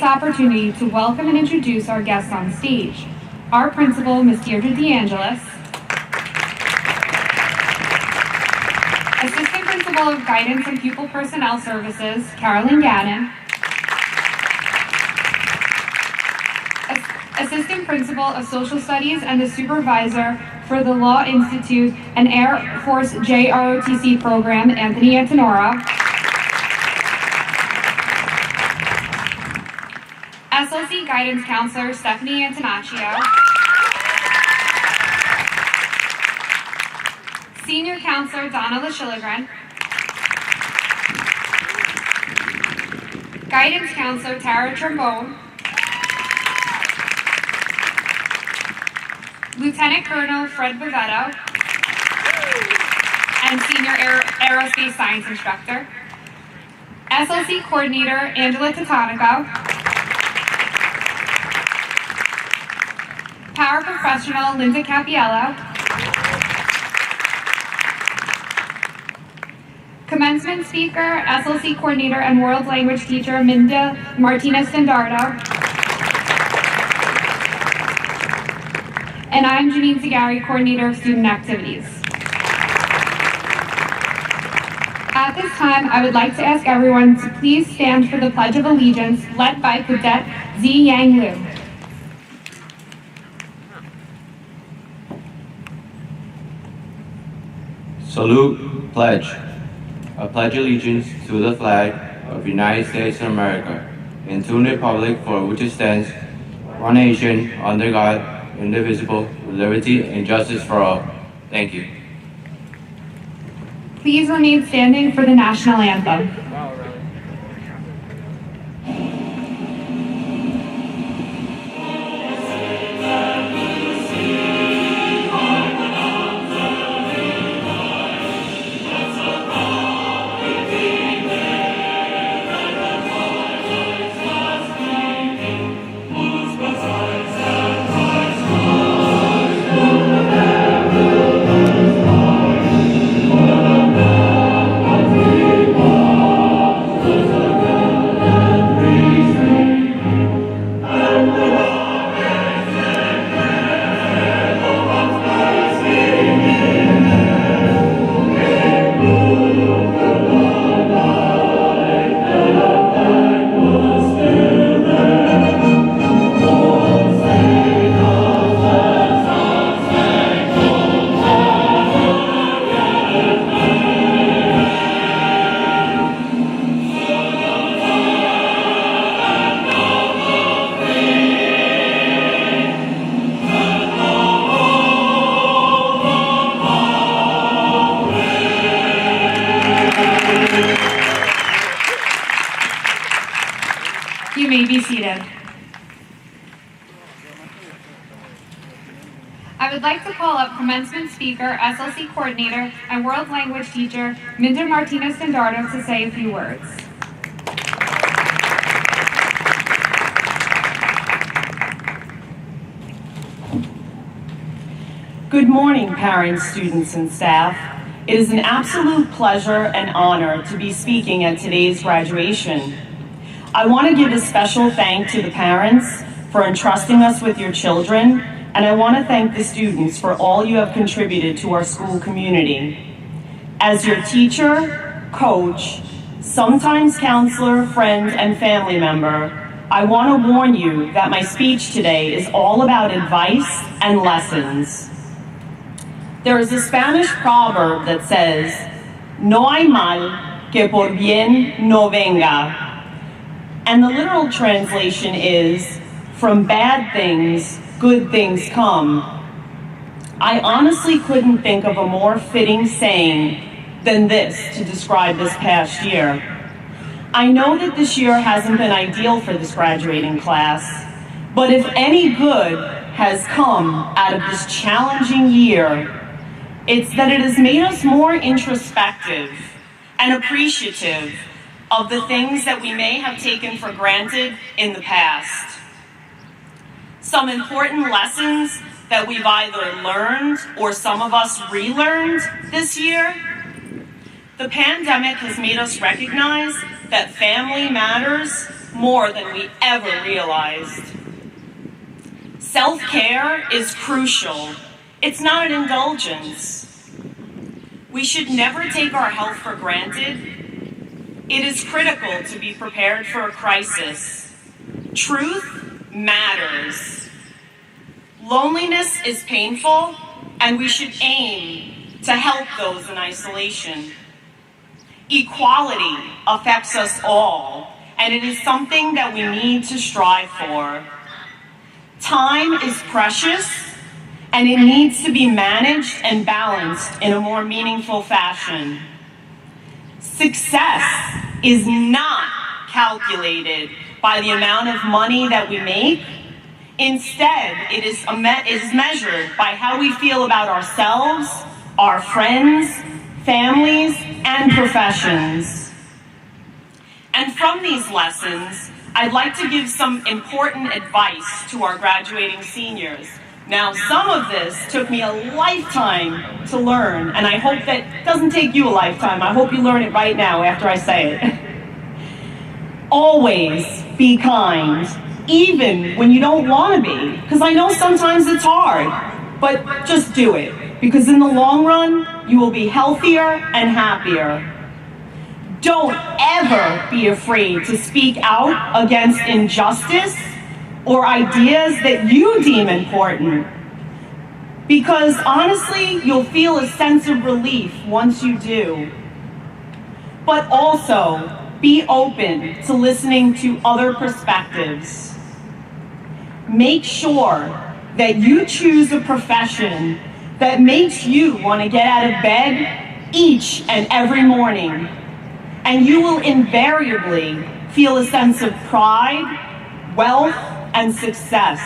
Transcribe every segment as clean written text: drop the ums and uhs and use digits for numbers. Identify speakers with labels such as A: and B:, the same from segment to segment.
A: Opportunity to welcome and introduce our guests on stage. Our principal, Ms. Deirdre DeAngelis, Assistant Principal of Guidance and Pupil Personnel Services, Carolyn Gannon, Assistant Principal of Social Studies and the Supervisor for the Law Institute and Air Force JROTC program, Anthony Antonora, SLC Guidance Counselor, Stephanie Antonaccio, Senior Counselor, Donna LaShilligren, Guidance Counselor, Tara Trombone, Lieutenant Colonel Fred Bovetto, and Senior Aerospace Science Instructor, SLC Coordinator, Angela Titanico, Paraprofessional, Linda Capiello, Commencement Speaker, SLC Coordinator and World Language Teacher, Minda Martinez-Standardo, and I'm Janine Zagari, Coordinator of Student Activities. At this time, I would like to ask everyone to please stand for the Pledge of Allegiance, led by Cadet Z. Yang Liu.
B: Salute, pledge. I pledge allegiance to the flag of the United States of America and to the republic for which it stands, one nation, under God, indivisible, with liberty and justice for all. Thank you.
A: Please remain standing for the national anthem. You may be seated. I would like to call up Commencement Speaker, SLC Coordinator, and World Language Teacher, Minda Martinez-Standardo, to say a few words.
C: Good morning, parents, students, and staff. It is an absolute pleasure and honor to be speaking at today's graduation. I want to give a special thanks to the parents for entrusting us with your children, and I want to thank the students for all you have contributed to our school community. As your teacher, coach, sometimes counselor, friend, and family member, I want to warn you that my speech today is all about advice and lessons. There is a Spanish proverb that says, "No hay mal que por bien no venga." And the literal translation is, "From bad things, good things come." I honestly couldn't think of a more fitting saying than this to describe this past year. I know that this year hasn't been ideal for this graduating class, but if any good has come out of this challenging year, it's that it has made us more introspective and appreciative of the things that we may have taken for granted in the past. Some important lessons that we've either learned or some of us relearned this year. The pandemic has made us recognize that family matters more than we ever realized. Self-care is crucial. It's not an indulgence. We should never take our health for granted. It is critical to be prepared for a crisis. Truth matters. Loneliness is painful, and we should aim to help those in isolation. Equality affects us all, and it is something that we need to strive for. Time is precious, and it needs to be managed and balanced in a more meaningful fashion. Success is not calculated by the amount of money that we make. Instead, it is measured by how we feel about ourselves, our friends, families, and professions. And from these lessons, I'd like to give some important advice to our graduating seniors. Now, some of this took me a lifetime to learn, and I hope that doesn't take you a lifetime. I hope you learn it right now after I say it. Always be kind, even when you don't want to be, because I know sometimes it's hard, but just do it, because in the long run, you will be healthier and happier. Don't ever be afraid to speak out against injustice or ideas that you deem important, because honestly, you'll feel a sense of relief once you do. But also, be open to listening to other perspectives. Make sure that you choose a profession that makes you want to get out of bed each and every morning, and you will invariably feel a sense of pride, wealth, and success.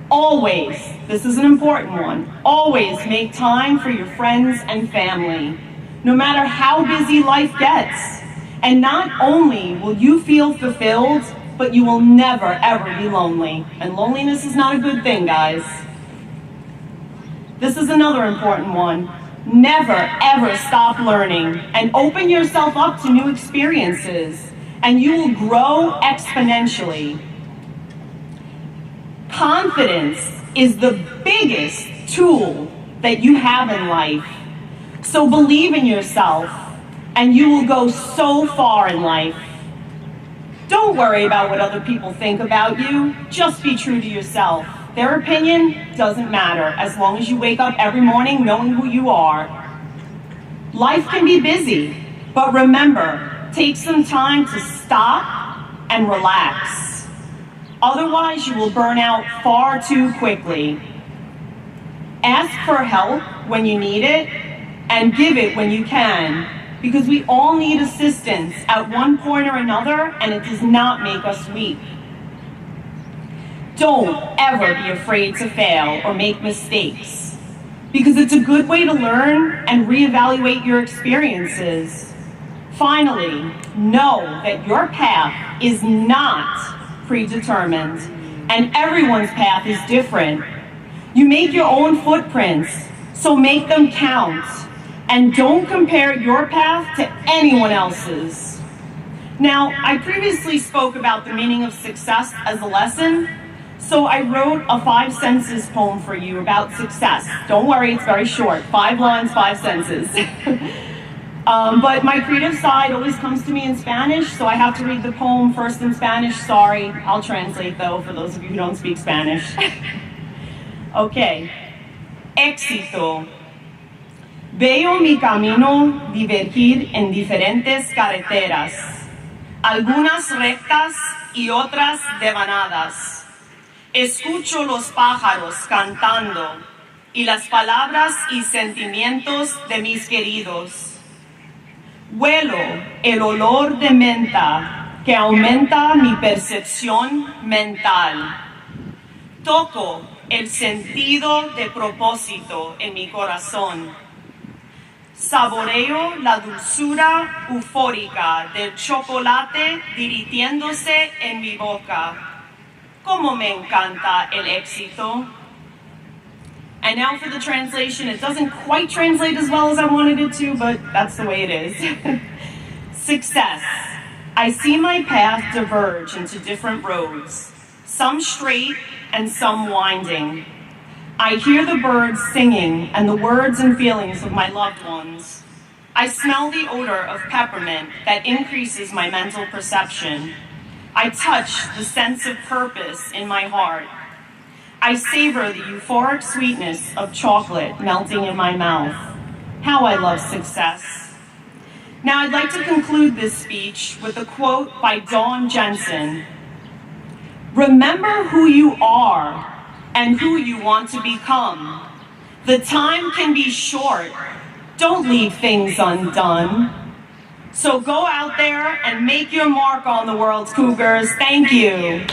C: Always, this is an important one, always make time for your friends and family, no matter how busy life gets. And not only will you feel fulfilled, but you will never, ever be lonely. And loneliness is not a good thing, guys. This is another important one. Never, ever stop learning and open yourself up to new experiences, and you will grow exponentially. Confidence is the biggest tool that you have in life. So believe in yourself, and you will go so far in life. Don't worry about what other people think about you. Just be true to yourself. Their opinion doesn't matter as long as you wake up every morning knowing who you are. Life can be busy, but remember, take some time to stop and relax. Otherwise, you will burn out far too quickly. Ask for help when you need it, and give it when you can, because we all need assistance at one point or another, and it does not make us weak. Don't ever be afraid to fail or make mistakes, because it's a good way to learn and reevaluate your experiences. Finally, know that your path is not predetermined, and everyone's path is different. You make your own footprints, so make them count, and don't compare your path to anyone else's. Now, I previously spoke about the meaning of success as a lesson, so I wrote a 5 senses poem for you about success. Don't worry, it's very short. 5 lines, 5 senses. But my creative side always comes to me in Spanish, so I have to read the poem first in Spanish. Sorry, I'll translate though for those of you who don't speak Spanish. Okay. Éxito. Veo mi camino divergir en diferentes carreteras, algunas rectas y otras devanadas. Escucho los pájaros cantando y las palabras y sentimientos de mis queridos. Huelo el olor de menta que aumenta mi percepción mental. Toco el sentido de propósito en mi corazón. Saboreo la dulzura eufórica del chocolate derritiéndose en mi boca. Cómo me encanta el éxito. And now for the translation. It doesn't quite translate as well as I wanted it to, but that's the way it is. Success. I see my path diverge into different roads, some straight and some winding. I hear the birds singing and the words and feelings of my loved ones. I smell the odor of peppermint that increases my mental perception. I touch the sense of purpose in my heart. I savor the euphoric sweetness of chocolate melting in my mouth. How I love success. Now I'd like to conclude this speech with a quote by Dawn Jensen. Remember who you are and who you want to become. The time can be short. Don't leave things undone. So go out there and make your mark on the world, Cougars. Thank you.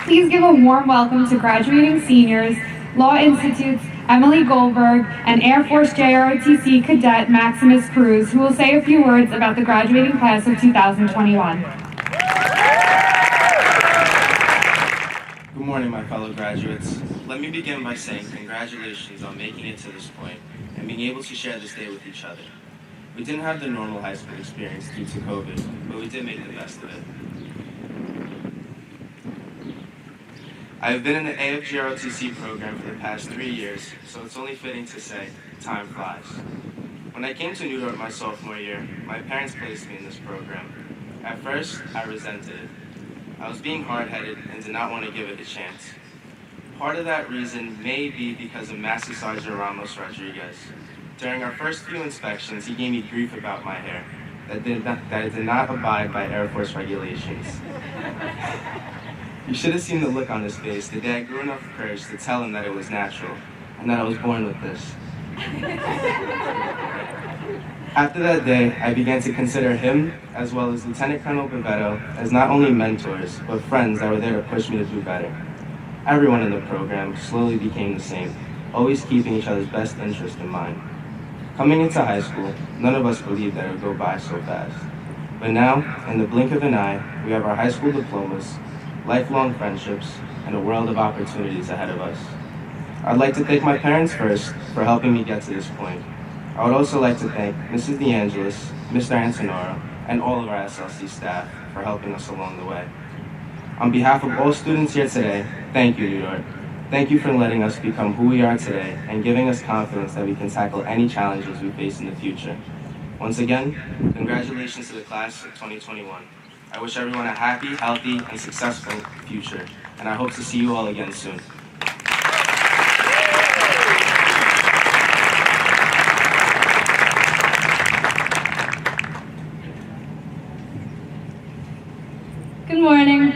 A: Please give a warm welcome to graduating seniors, Law Institute's Emily Goldberg, and Air Force JROTC Cadet Maximus Cruz, who will say a few words about the graduating class of 2021.
D: Good morning, my fellow graduates. Let me begin by saying congratulations on making it to this point and being able to share this day with each other. We didn't have the normal high school experience due to COVID, but we did make the best of it. I have been in the AFGROTC program for the past 3 years, so it's only fitting to say, time flies. When I came to New Dorp my sophomore year, my parents placed me in this program. At first, I resented it. I was being hard-headed and did not want to give it a chance. Part of that reason may be because of Master Sergeant Ramos Rodriguez. During our first few inspections, he gave me grief about my hair, that it did not abide by Air Force regulations. You should have seen the look on his face the day I grew enough courage to tell him that it was natural, and that I was born with this. After that day, I began to consider him, as well as Lieutenant Colonel Bevetto, as not only mentors, but friends that were there to push me to do better. Everyone in the program slowly became the same, always keeping each other's best interest in mind. Coming into high school, none of us believed that it would go by so fast. But now, in the blink of an eye, we have our high school diplomas, lifelong friendships, and a world of opportunities ahead of us. I'd like to thank my parents first for helping me get to this point. I would also like to thank Mrs. DeAngelis, Mr. Antonoro, and all of our SLC staff for helping us along the way. On behalf of all students here today, thank you, New Dorp. Thank you for letting us become who we are today and giving us confidence that we can tackle any challenges we face in the future. Once again, congratulations to the class of 2021. I wish everyone a happy, healthy, and successful future, and I hope to see you all again soon.
E: Good morning.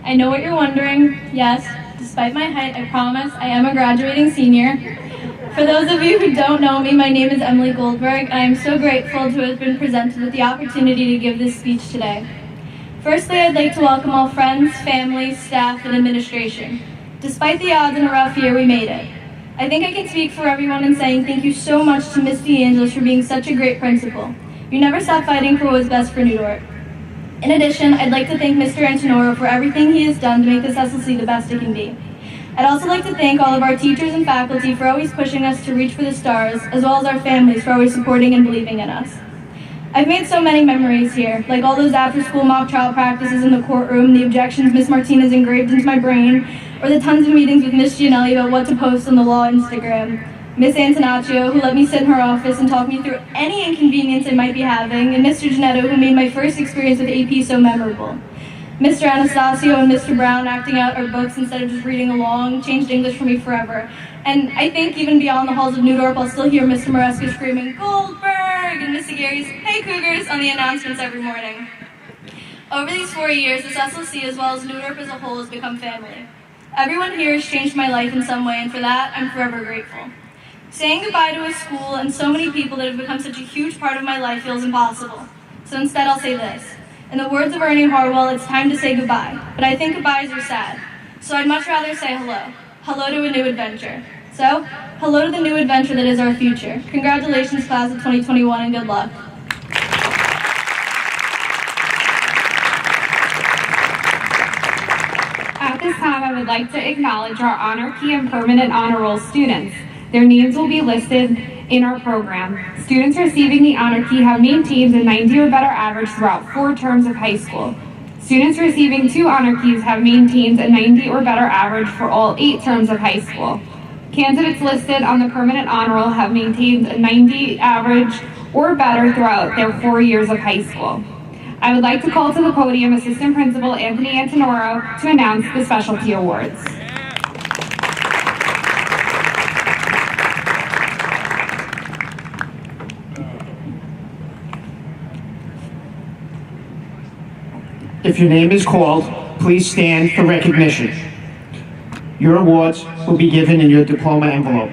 E: I know what you're wondering. Yes, despite my height, I promise I am a graduating senior. For those of you who don't know me, my name is Emily Goldberg, and I am so grateful to have been presented with the opportunity to give this speech today. Firstly, I'd like to welcome all friends, families, staff, and administration. Despite the odds and a rough year, we made it. I think I can speak for everyone in saying thank you so much to Miss DeAngelis for being such a great principal. You never stopped fighting for what was best for New Dorp. In addition, I'd like to thank Mr. Antonoro for everything he has done to make this SLC the best it can be. I'd also like to thank all of our teachers and faculty for always pushing us to reach for the stars, as well as our families for always supporting and believing in us. I've made so many memories here, like all those after-school mock trial practices in the courtroom, the objections Miss Martinez engraved into my brain, or the tons of meetings with Miss Gianelli about what to post on the law Instagram. Miss Antonaccio, who let me sit in her office and talk me through any inconvenience I might be having, and Mr. Janetto, who made my first experience with AP so memorable. Mr. Anastasio and Mr. Brown acting out our books instead of just reading along changed English for me forever. And I think even beyond the halls of New Dorp, I'll still hear Mr. Maresca screaming, "Goldberg!" and Mr. Gary's, "Hey Cougars!" on the announcements every morning. Over these 4 years, this SLC as well as New Dorp as a whole has become family. Everyone here has changed my life in some way, and for that, I'm forever grateful. Saying goodbye to a school and so many people that have become such a huge part of my life feels impossible. So instead, I'll say this. In the words of Ernie Harwell, it's time to say goodbye. But I think goodbyes are sad. So I'd much rather say hello. Hello to a new adventure. So, hello to the new adventure that is our future. Congratulations, class of 2021, and good luck.
A: At this time, I would like to acknowledge our Honor Key and Permanent Honor Roll students. Their names will be listed in our program. Students receiving the Honor Key have maintained a 90 or better average throughout 4 terms of high school. Students receiving 2 Honor Keys have maintained a 90 or better average for all 8 terms of high school. Candidates listed on the Permanent Honor Roll have maintained a 90 average or better throughout their 4 years of high school. I would like to call to the podium Assistant Principal Anthony Antonoro to announce the specialty awards.
F: If your name is called, please stand for recognition. Your awards will be given in your diploma envelope.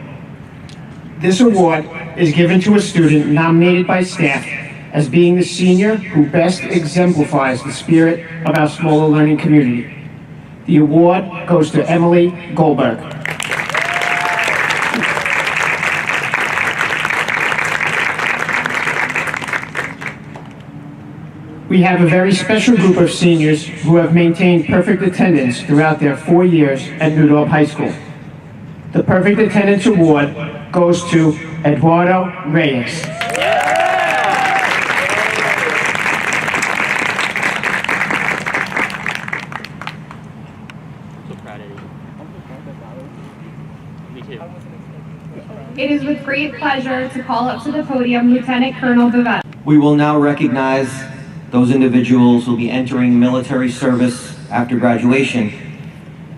F: This award is given to a student nominated by staff as being the senior who best exemplifies the spirit of our smaller learning community. The award goes to Emily Goldberg. We have a very special group of seniors who have maintained perfect attendance throughout their 4 years at New Dorp High School. The Perfect Attendance Award goes to Eduardo Reyes.
A: It is with great pleasure to call up to the podium Lieutenant Colonel Bivette.
G: We will now recognize those individuals who will be entering military service after graduation.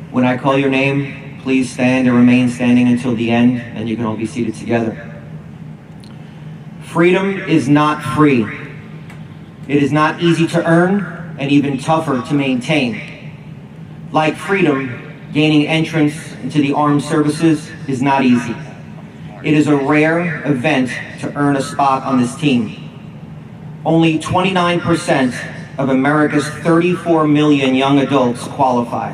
G: When I call your name, please stand and remain standing until the end, and you can all be seated together. Freedom is not free. It is not easy to earn and even tougher to maintain. Like freedom, gaining entrance into the armed services is not easy. It is a rare event to earn a spot on this team. Only 29% of America's 34 million young adults qualify.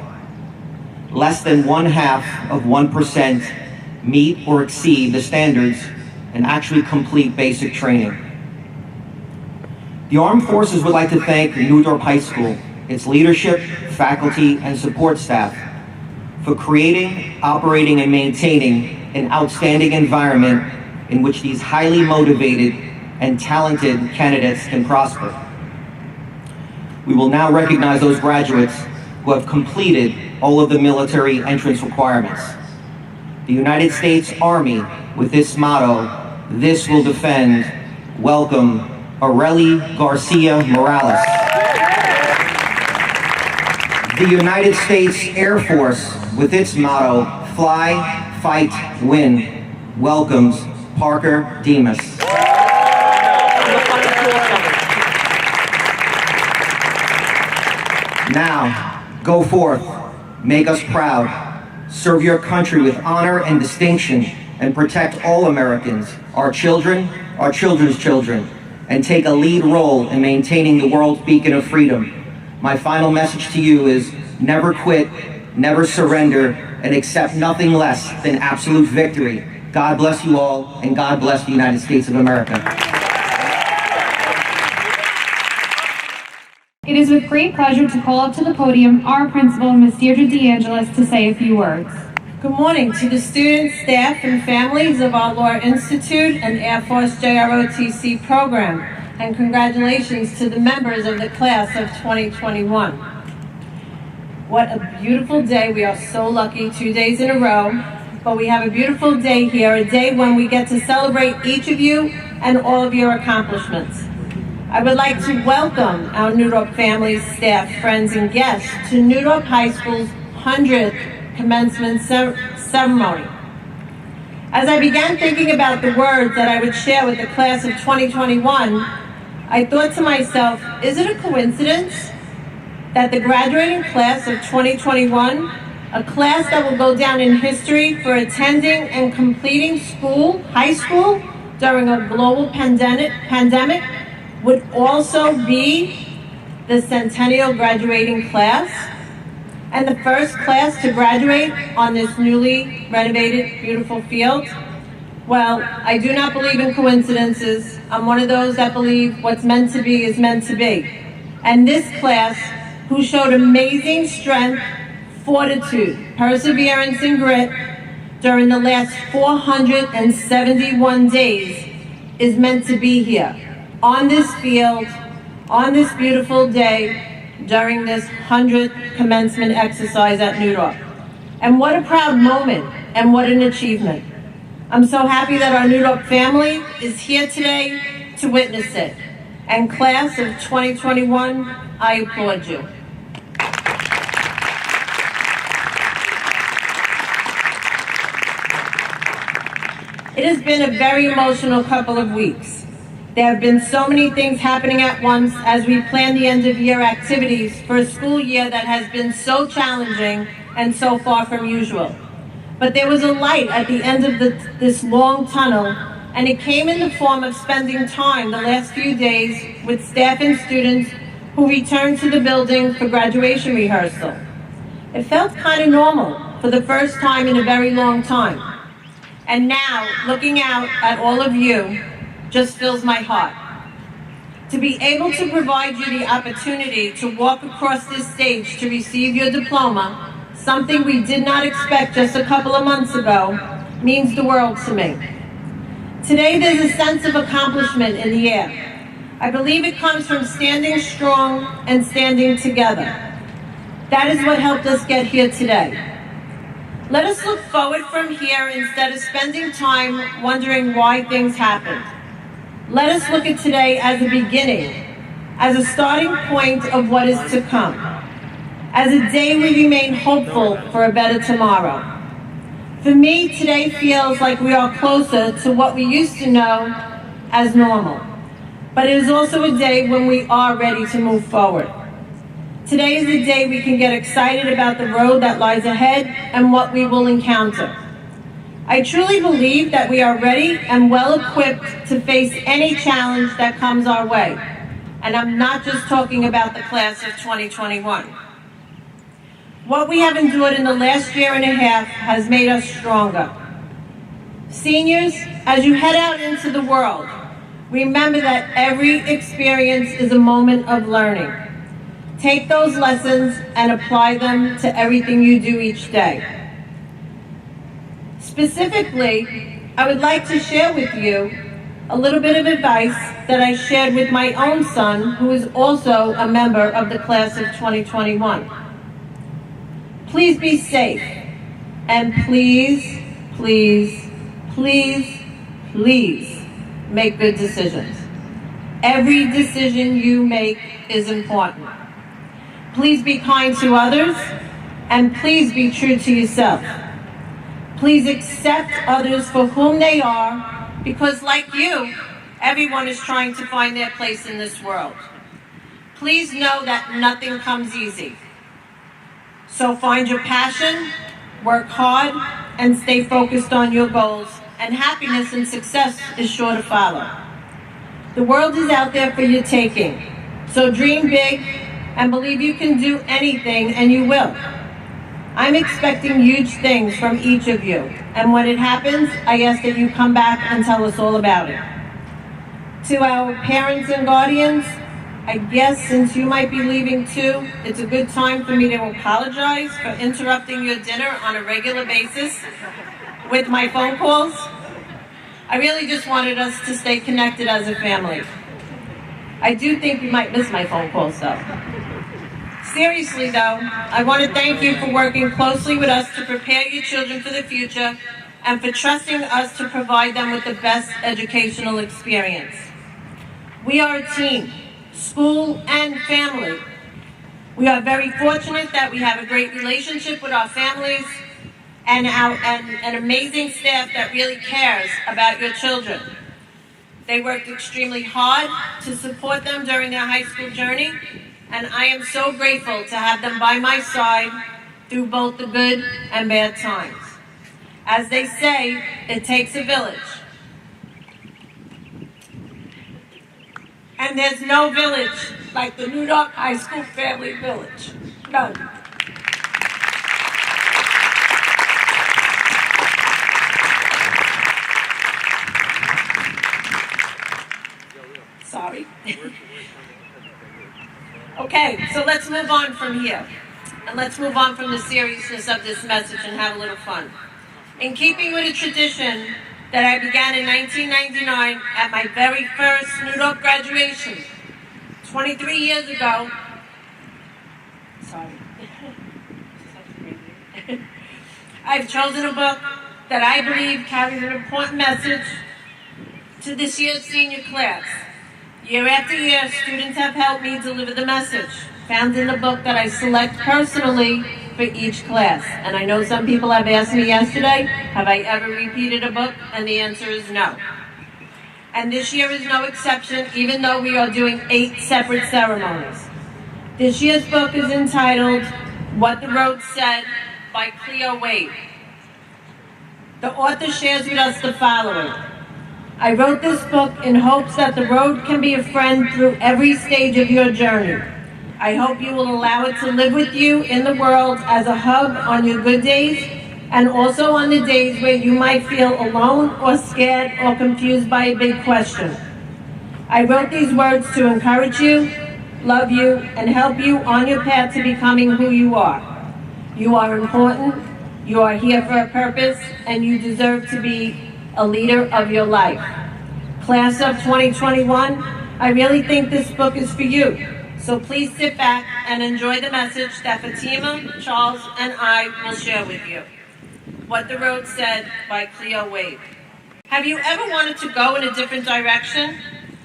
G: Less than 0.5% meet or exceed the standards and actually complete basic training. The Armed Forces would like to thank New Dorp High School, its leadership, faculty, and support staff for creating, operating, and maintaining an outstanding environment in which these highly motivated and talented candidates can prosper. We will now recognize those graduates who have completed all of the military entrance requirements. The United States Army, with this motto, "This will defend," welcome Areli Garcia Morales. The United States Air Force, with its motto, "Fly, Fight, Win," welcomes Parker Demas. Now, go forth, make us proud, serve your country with honor and distinction, and protect all Americans, our children, our children's children, and take a lead role in maintaining the world's beacon of freedom. My final message to you is never quit, never surrender, and accept nothing less than absolute victory. God bless you all, and God bless the United States of America.
A: It is with great pleasure to call up to the podium our principal, Ms. Deirdre DeAngelis, to say a few words.
H: Good morning to the students, staff, and families of our Law Institute and Air Force JROTC program, and congratulations to the members of the class of 2021. What a beautiful day. We are so lucky, 2 days in a row, but we have a beautiful day here, a day when we get to celebrate each of you and all of your accomplishments. I would like to welcome our New Dorp families, staff, friends, and guests to New Dorp High School's 100th commencement ceremony. As I began thinking about the words that I would share with the class of 2021, I thought to myself, is it a coincidence that the graduating class of 2021, a class that will go down in history for attending and completing high school during a global pandemic, would also be the Centennial graduating class and the first class to graduate on this newly renovated, beautiful field? Well, I do not believe in coincidences. I'm one of those that believe what's meant to be is meant to be. And this class, who showed amazing strength, fortitude, perseverance, and grit during the last 471 days, is meant to be here, on this field, on this beautiful day, during this 100th commencement exercise at New Dorp. And what a proud moment, and what an achievement. I'm so happy that our New Dorp family is here today to witness it. And class of 2021, I applaud you. It has been a very emotional couple of weeks. There have been so many things happening at once as we plan the end-of-year activities for a school year that has been so challenging and so far from usual. But there was a light at the end of this long tunnel, and it came in the form of spending time the last few days with staff and students who returned to the building for graduation rehearsal. It felt kind of normal for the first time in a very long time. And now, looking out at all of you, just fills my heart. To be able to provide you the opportunity to walk across this stage to receive your diploma, something we did not expect just a couple of months ago, means the world to me. Today there's a sense of accomplishment in the air. I believe it comes from standing strong and standing together. That is what helped us get here today. Let us look forward from here instead of spending time wondering why things happened. Let us look at today as a beginning, as a starting point of what is to come, as a day we remain hopeful for a better tomorrow. For me, today feels like we are closer to what we used to know as normal, but it is also a day when we are ready to move forward. Today is a day we can get excited about the road that lies ahead and what we will encounter. I truly believe that we are ready and well equipped to face any challenge that comes our way. And I'm not just talking about the class of 2021. What we have endured in the last year and a half has made us stronger. Seniors, as you head out into the world, remember that every experience is a moment of learning. Take those lessons and apply them to everything you do each day. Specifically, I would like to share with you a little bit of advice that I shared with my own son, who is also a member of the class of 2021. Please be safe, and please, please, please, please make good decisions. Every decision you make is important. Please be kind to others, and please be true to yourself. Please accept others for whom they are, because like you, everyone is trying to find their place in this world. Please know that nothing comes easy. So find your passion, work hard, and stay focused on your goals, and happiness and success is sure to follow. The world is out there for your taking, so dream big and believe you can do anything, and you will. I'm expecting huge things from each of you, and when it happens, I ask that you come back and tell us all about it. To our parents and guardians, I guess since you might be leaving too, it's a good time for me to apologize for interrupting your dinner on a regular basis with my phone calls. I really just wanted us to stay connected as a family. I do think you might miss my phone calls though. Seriously though, I want to thank you for working closely with us to prepare your children for the future and for trusting us to provide them with the best educational experience. We are a team, school and family. We are very fortunate that we have a great relationship with our families and an amazing staff that really cares about your children. They worked extremely hard to support them during their high school journey, and I am so grateful to have them by my side through both the good and bad times. As they say, it takes a village. And there's no village like the New Dorp High School Family Village. None. Sorry. Okay, so let's move on from here. And let's move on from the seriousness of this message and have a little fun. In keeping with a tradition that I began in 1999 at my very first New Dorp graduation, 23 years ago. Sorry. I've chosen a book that I believe carries an important message to this year's senior class. Year after year, students have helped me deliver the message found in the book that I select personally for each class. And I know some people have asked me yesterday, have I ever repeated a book? And the answer is no. And this year is no exception, even though we are doing 8 separate ceremonies. This year's book is entitled What the Road Said by Cleo Wade. The author shares with us the following. I wrote this book in hopes that the road can be a friend through every stage of your journey. I hope you will allow it to live with you in the world as a hug on your good days and also on the days where you might feel alone or scared or confused by a big question. I wrote these words to encourage you, love you, and help you on your path to becoming who you are. You are important, you are here for a purpose, and you deserve to be a leader of your life. Class of 2021, I really think this book is for you. So please sit back and enjoy the message that Fatima, Charles, and I will share with you. What the Road Said by Cleo Wade. Have you ever wanted to go in a different direction?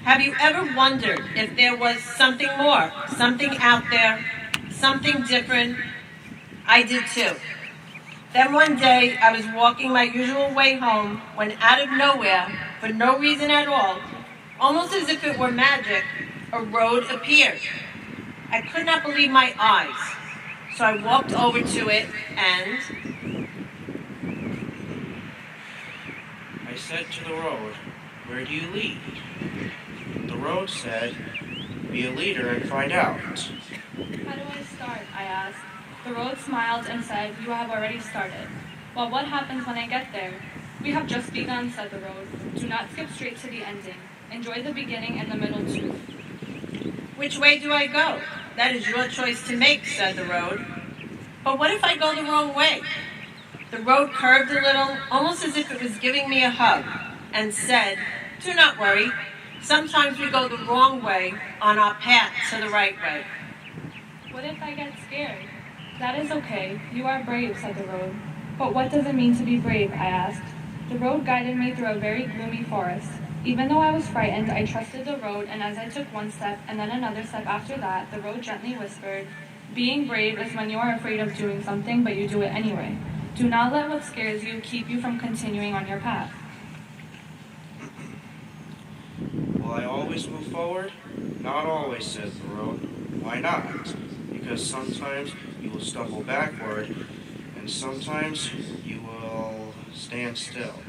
H: Have you ever wondered if there was something more, something out there, something different? I did too. Then one day, I was walking my usual way home when out of nowhere, for no reason at all, almost as if it were magic, a road appeared. I could not believe my eyes, so I walked over to it and
I: I said to the road, "Where do you lead?" The road said, "Be a leader and find out."
E: How do I start? I asked. The road smiled and said, "You have already started." Well, what happens when I get there? "We have just begun," said the road. "Do not skip straight to the ending. Enjoy the beginning and the middle too."
H: Which way do I go? That is your choice to make, said the road. But what if I go the wrong way? The road curved a little, almost as if it was giving me a hug, and said, "Do not worry. Sometimes we go the wrong way on our path to the right way."
E: What if I get scared? "That is okay. You are brave," said the road. "But what does it mean to be brave?" I asked. The road guided me through a very gloomy forest. Even though I was frightened, I trusted the road, and as I took one step and then another step after that, the road gently whispered, "Being brave is when you are afraid of doing something, but you do it anyway. Do not let what scares you keep you from continuing on your path."
I: Will I always move forward? Not always, said the road. Why not? Because sometimes you will stumble backward, and sometimes you will stand still.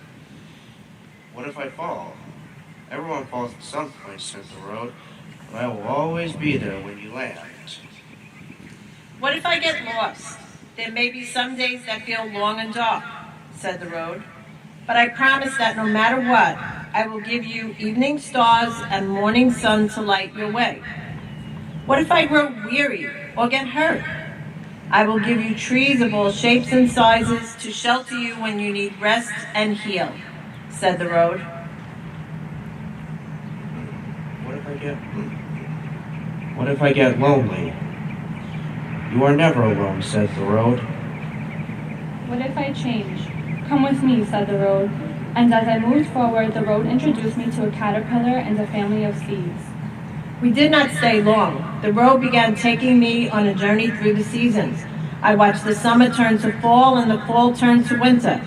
I: What if I fall? Everyone falls at some point, said the road, but I will always be there when you land.
H: What if I get lost? There may be some days that feel long and dark, said the road, but I promise that no matter what, I will give you evening stars and morning sun to light your way. What if I grow weary or get hurt? I will give you trees of all shapes and sizes to shelter you when you need rest and heal, said the road.
I: What if I get lonely? You are never alone, said the road.
A: What if I change? Come with me, said the road. And as I moved forward, the road introduced me to a caterpillar and a family of seeds.
H: We did not stay long. The road began taking me on a journey through the seasons. I watched the summer turn to fall and the fall turn to winter.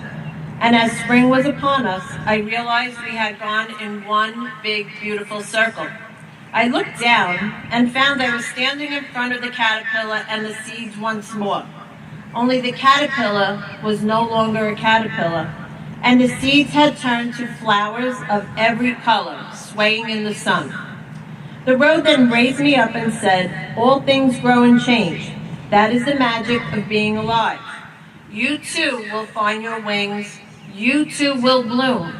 H: And as spring was upon us, I realized we had gone in one big, beautiful circle. I looked down and found I was standing in front of the caterpillar and the seeds once more. Only the caterpillar was no longer a caterpillar, and the seeds had turned to flowers of every color, swaying in the sun. The road then raised me up and said, all things grow and change. That is the magic of being alive. You too will find your wings. You too will bloom.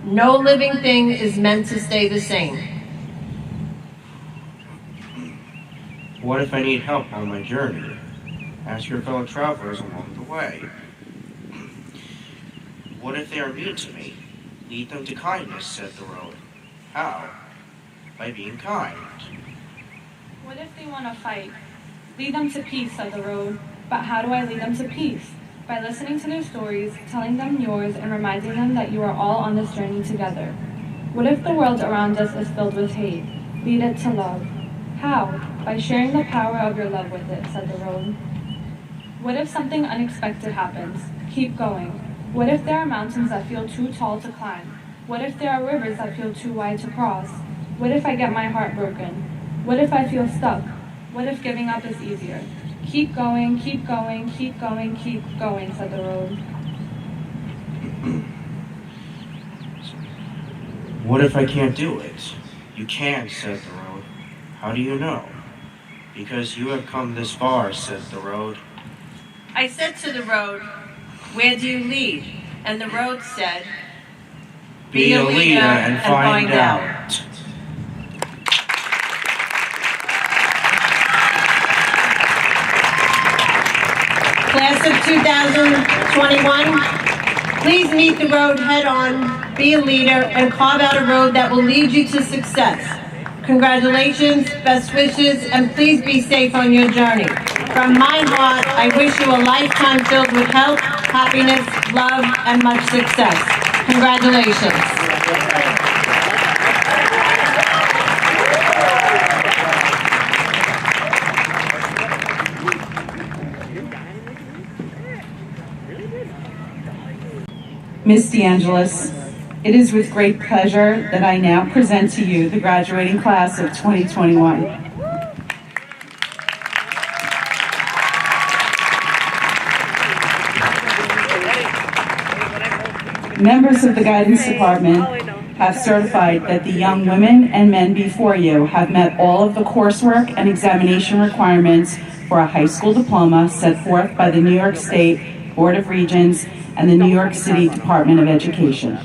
H: No living thing is meant to stay the same.
I: What if I need help on my journey? Ask your fellow travelers along the way. What if they are mean to me? Lead them to kindness, said the road. How? By being kind.
A: What if they want to fight? Lead them to peace, said the road. But how do I lead them to peace? By listening to their stories, telling them yours, and reminding them that you are all on this journey together. What if the world around us is filled with hate? Lead it to love. How? By sharing the power of your love with it, said the road. What if something unexpected happens? Keep going. What if there are mountains that feel too tall to climb? What if there are rivers that feel too wide to cross? What if I get my heart broken? What if I feel stuck? What if giving up is easier? Keep going, keep going, keep going, keep going, said the road.
I: What if I can't do it? You can, said the road. How do you know? Because you have come this far, said the road.
H: I said to the road, where do you lead? And the road said,
I: Be a leader and find out.
H: Class of 2021, please meet the road head on, be a leader, and carve out a road that will lead you to success. Congratulations, best wishes, and please be safe on your journey. From my heart, I wish you a lifetime filled with health, happiness, love, and much success. Congratulations.
C: Ms. DeAngelis, it is with great pleasure that I now present to you the graduating class of 2021. Members of the Guidance Department have certified that the young women and men before you have met all of the coursework and examination requirements for a high school diploma set forth by the New York State Board of Regents and the New York City Department of Education.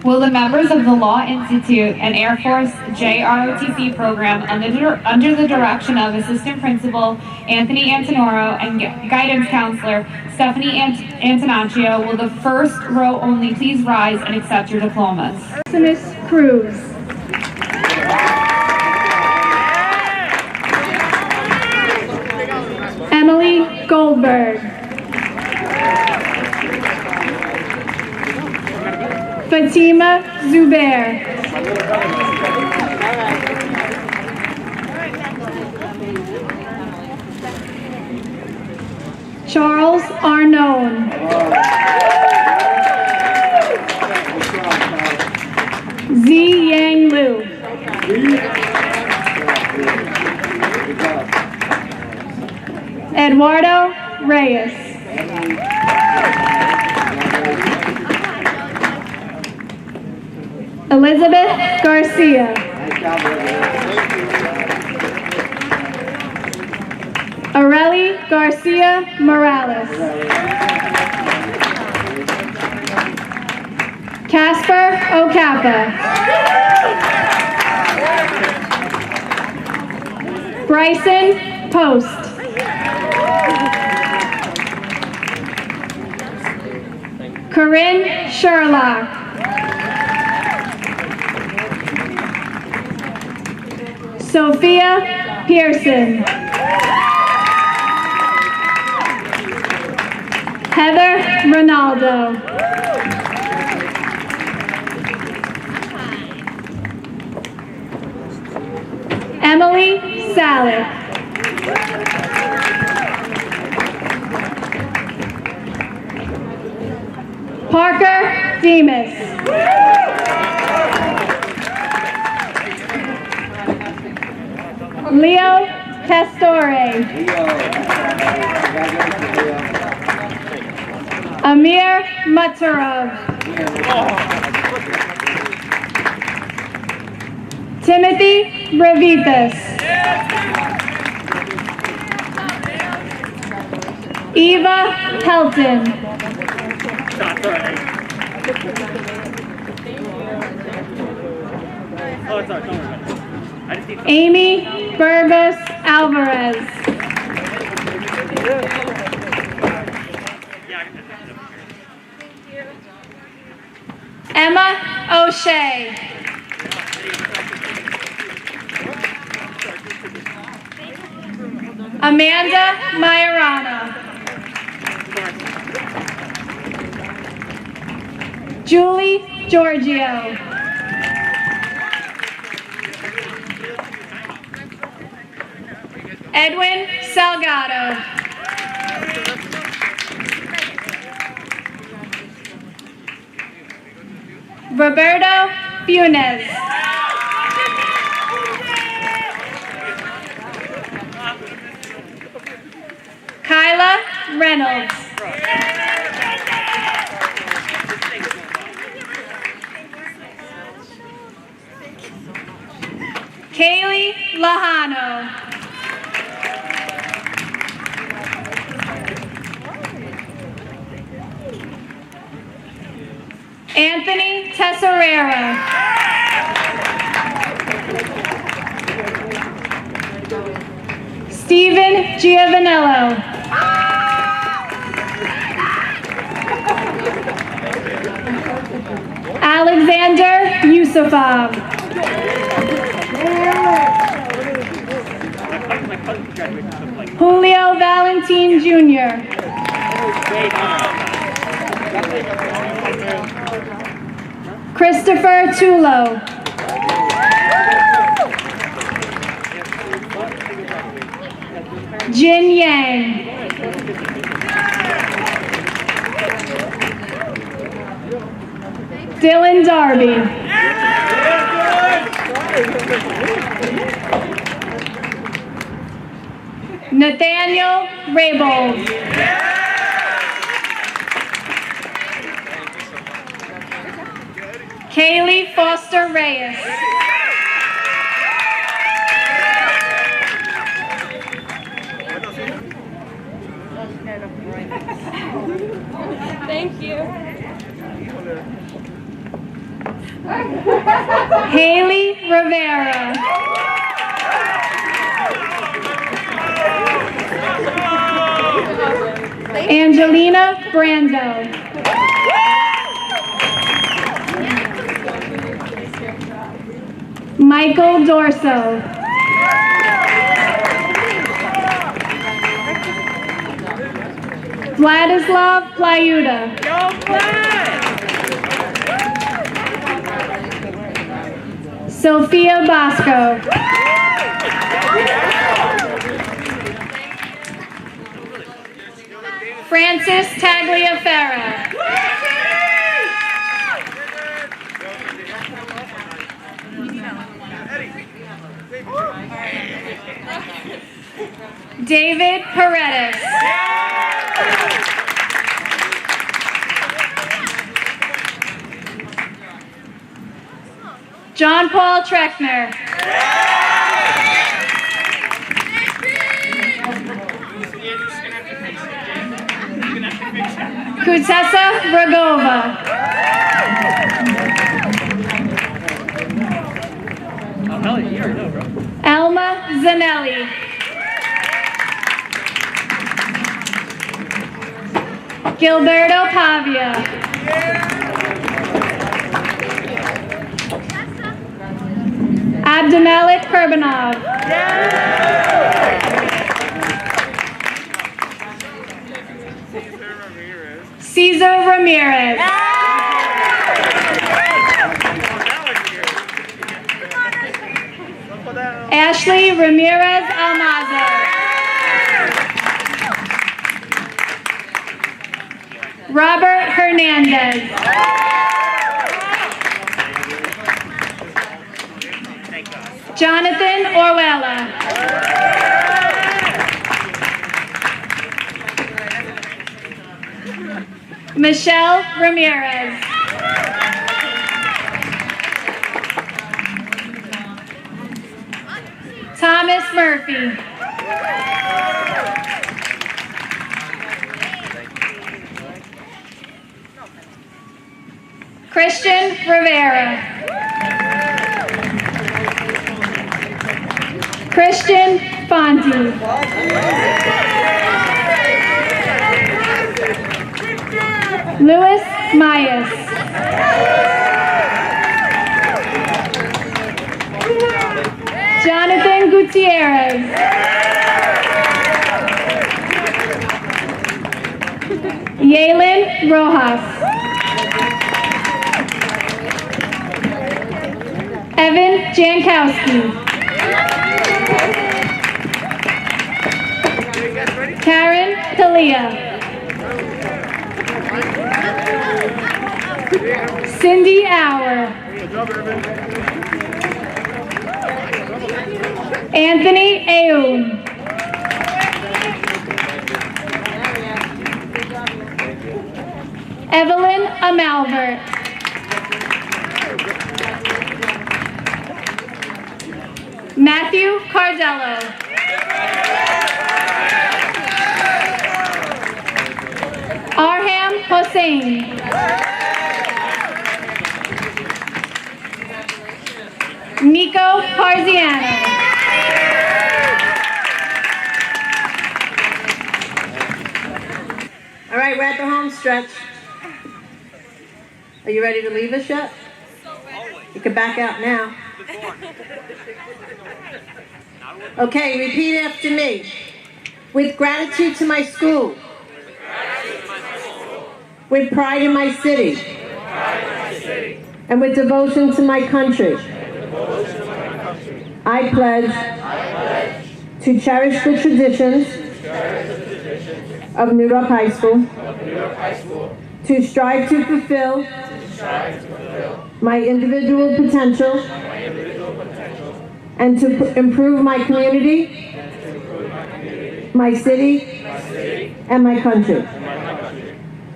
A: Will the members of the Law Institute and Air Force JROTC program under the direction of Assistant Principal Anthony Antonoro and Guidance Counselor Stephanie Antonaccio, will the first row only please rise and accept your diplomas?
J: Maximus Cruz. Emily Goldberg. Fatima Zubair. Charles Arnone. Z Yang Liu. Eduardo Reyes. Elizabeth Garcia. Areli Garcia Morales. Casper Okapa. Bryson Post. Corinne Sherlock. Sophia Pearson. Heather Ronaldo. Emily Salek. Parker Demas. Leo Pastore. Amir Maturov. Timothy Bravitas. Eva Pelton. Amy Burgos Alvarez. Emma O'Shea. Amanda Majorana. Julie Giorgio. Edwin Salgado. Roberto Funes. Kyla Reynolds. Kaylee Lahano. Anthony Tesserera. Stephen Giovanello. Alexander Yusufov. Julio Valentin Jr. Christopher Tulo. Jin Yang. Dylan Darby. Nathaniel Raybold. Kaylee Foster Reyes.
E: Thank you.
J: Haley Rivera. Angelina Brando. Michael Dorso. Vladislav Playuta. Sophia Bosco. Francis Tagliaferra. David Paredes. John Paul Trechner. Kutesa Rogova. Elma Zanelli. Gilberto Pavia. Danelit Kurbanov. Cesar Ramirez. Ashley Ramirez Almaza. Robert Hernandez. Jonathan Orwella. Michelle Ramirez. Thomas Murphy. Christian Rivera. Christian Fonte. Louis Myers. Jonathan Gutierrez. Yalen Rojas. Evan Jankowski. Karen Talia. Cindy Auer. Anthony Aoun. Evelyn Amalbert. Matthew Cardello. Arham Hossein. Nico Parziano.
H: All right, we're at the home stretch. Are you ready to leave us yet? You can back out now. Okay, repeat after me. With gratitude to my school. With pride in my city. And with devotion to my country. I pledge to cherish the traditions of New Dorp High School, to strive to fulfill my individual potential, and to improve my community, my city, and my country.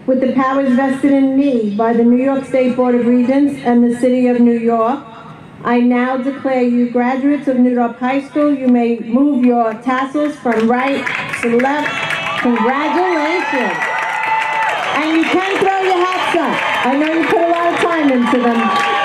H: With the powers vested in me by the New York State Board of Regents and the City of New York, I now declare you graduates of New Dorp High School. You may move your tassels from right to left. Congratulations. And you can throw your hats up. I know you put a lot of time into them.